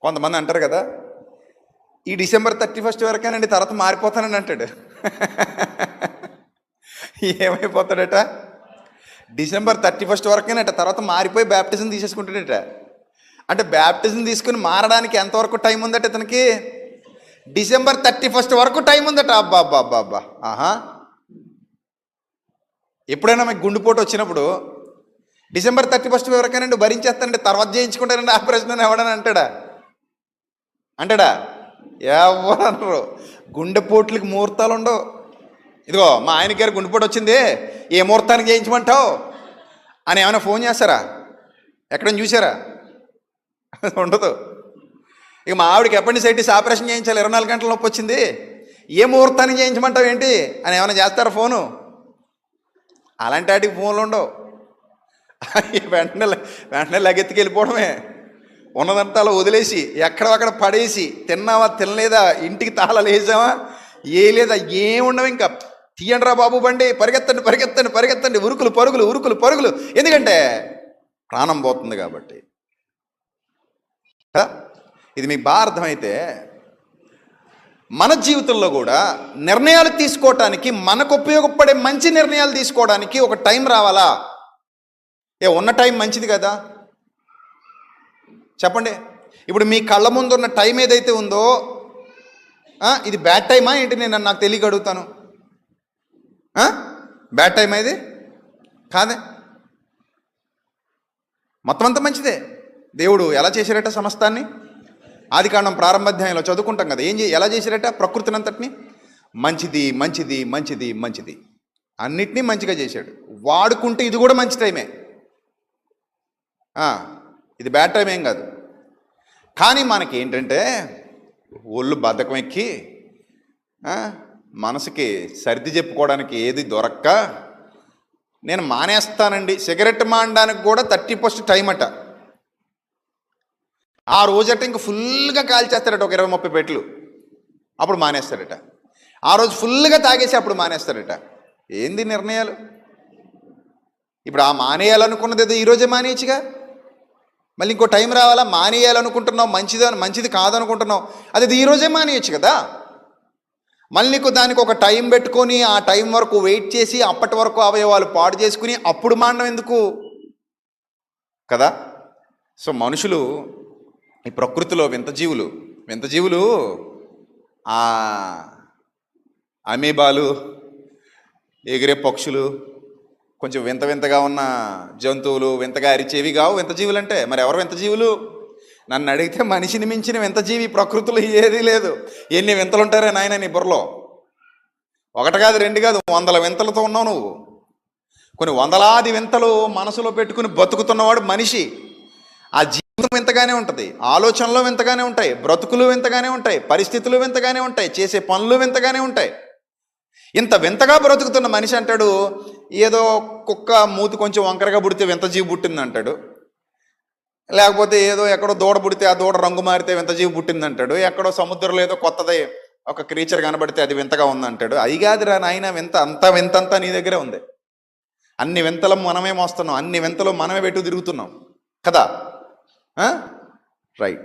కొంతమంది అంటారు కదా, ఈ డిసెంబర్ 31 వరకేనండి, తర్వాత మారిపోతానని అంటాడు. ఏమైపోతాడట? డిసెంబర్ 31 వరకేనట, తర్వాత మారిపోయి బ్యాప్టిజం తీసేసుకుంటాడట. అంటే బ్యాప్టిజం తీసుకుని మారడానికి ఎంతవరకు టైం ఉందట ఇతనికి? డిసెంబర్ 31 వరకు టైం ఉందట. అబ్బా అబ్బా అబ్బా అబ్బా, ఆహా. ఎప్పుడైనా మీకు గుండెపోటు వచ్చినప్పుడు డిసెంబర్ 31 వరకేనండి భరించేస్తానండి, తర్వాత చేయించుకుంటానండి ఆపరేషన్ అని ఎవడని అంటాడా? అంటాడా? ఎవరన్నారు. గుండెపోట్లకి ముహూర్తాలు ఉండవు. ఇదిగో మా ఆయన గారు గుండెపోటు వచ్చింది, ఏ ముహూర్తానికి చేయించమంటావు అని ఏమైనా ఫోన్ చేస్తారా? ఎక్కడైనా చూసారా? ఉండదు. ఇక మా ఆవిడకి అపెండిసైటిస్ ఆపరేషన్ చేయించాలి, 24 గంటల నొప్పి వచ్చింది, ఏ ముహూర్తానికి చేయించమంటావు ఏంటి అని ఏమైనా చేస్తారా ఫోను? అలాంటి వాటికి ఫోన్లు ఉండవు. వెంటనే వెంటనే లగెత్తికి వెళ్ళిపోవడమే. ఉన్నదంతా అలా వదిలేసి ఎక్కడక్కడ పడేసి, తిన్నావా తినలేదా, ఇంటికి తాళాలు వేసావా ఏ లేదా, ఏముండవు. ఇంకా తీయండి రా బాబు బండి, పరిగెత్తండి పరిగెత్తండి పరిగెత్తండి, ఉరుకులు పరుగులు ఉరుకులు పరుగులు. ఎందుకంటే ప్రాణం పోతుంది కాబట్టి. ఇది మీకు బాగా అర్థమైతే మన జీవితంలో కూడా నిర్ణయాలు తీసుకోవటానికి, మనకు ఉపయోగపడే మంచి నిర్ణయాలు తీసుకోవడానికి ఒక టైం రావాలా? ఉన్న టైం మంచిది కదా, చెప్పండి. ఇప్పుడు మీ కళ్ళ ముందు ఉన్న టైం ఏదైతే ఉందో ఇది బ్యాడ్ టైమా ఏంటి? నేను నాకు తెలియక అడుగుతాను. బ్యాడ్ టైమా ఇది? కాదే, మొత్తం అంతా మంచిదే. దేవుడు ఎలా చేశారట సమస్తాన్ని? ఆదికాండం ప్రారంభాధ్యాయంలో చదువుకుంటాం కదా, ఎలా చేశారట ప్రకృతిని అంతటిని? మంచిది మంచిది మంచిది మంచిది, అన్నిటినీ మంచిగా చేశాడు. వాడుకుంటే ఇది కూడా మంచి టైమే, ఇది బ్యాడ్ టైం ఏం కాదు. కానీ మనకి ఏంటంటే ఒళ్ళు బద్ధకం ఎక్కి, మనసుకి సర్ది చెప్పుకోవడానికి ఏది దొరక్క, నేను మానేస్తానండి, సిగరెట్ మానడానికి కూడా 31 టైం అట. ఆ రోజట ఇంక ఫుల్గా కాల్చేస్తాడట, ఒక 20-30 పెట్లు, అప్పుడు మానేస్తాడట. ఆ రోజు ఫుల్గా తాగేసి అప్పుడు మానేస్తాడట. ఏంది నిర్ణయాలు? ఇప్పుడు ఆ మానేయాలనుకున్నది ఏదో ఈరోజే మానేయచ్చుగా, మళ్ళీ ఇంకో టైం రావాలా? మానేయాలనుకుంటున్నావు, మంచిది కాదనుకుంటున్నావు, అది ఈరోజే మానేయచ్చు కదా. మళ్ళీ నీకు దానికి ఒక టైం పెట్టుకొని ఆ టైం వరకు వెయిట్ చేసి అప్పటి వరకు అవయవాలు పాడు చేసుకుని అప్పుడు మానడం ఎందుకు కదా. సో మనుషులు ఈ ప్రకృతిలో వింత జీవులు, అమీబాలు, ఎగిరే పక్షులు, కొంచెం వింతగా ఉన్న జంతువులు, వింతగా అరిచేవి కావు వింత జీవులు అంటే. మరి ఎవరు వింత జీవులు? నన్ను అడిగితే మనిషిని మించిన వింత జీవి ప్రకృతిలో ఏదీ లేదు. ఎన్ని వింతలు ఉంటారే నాయన నీ బుర్రలో? 1 కాదు 2 కాదు, 100 వింతలతో ఉన్నావు నువ్వు. కొన్ని వందలాది వింతలు మనసులో పెట్టుకుని బతుకుతున్నవాడు మనిషి. ఆ జీవితం వింతగానే ఉంటుంది, ఆలోచనలు వింతగానే ఉంటాయి, బ్రతుకులు వింతగానే ఉంటాయి, పరిస్థితులు వింతగానే ఉంటాయి, చేసే పనులు వింతగానే ఉంటాయి. ఇంత వింతగా బ్రతుకుతున్న మనిషి అంటాడు, ఏదో కుక్క మూతి కొంచెం వంకరగా పుడితే వింత జీవి పుట్టింది అంటాడు. లేకపోతే ఏదో ఎక్కడో దూడ పుడితే ఆ దూడ రంగు మారితే వింత జీవి పుట్టింది అంటాడు. ఎక్కడో సముద్రంలో ఏదో కొత్తది ఒక క్రీచర్ కనబడితే అది వింతగా ఉందంటాడు. అది కాదురా నాయన, వింతంతా నీ దగ్గరే ఉంది. అన్ని వింతలు మనమే మోస్తున్నాం, అన్ని వింతలు మనమే పెట్టు తిరుగుతున్నాం కదా. రైట్.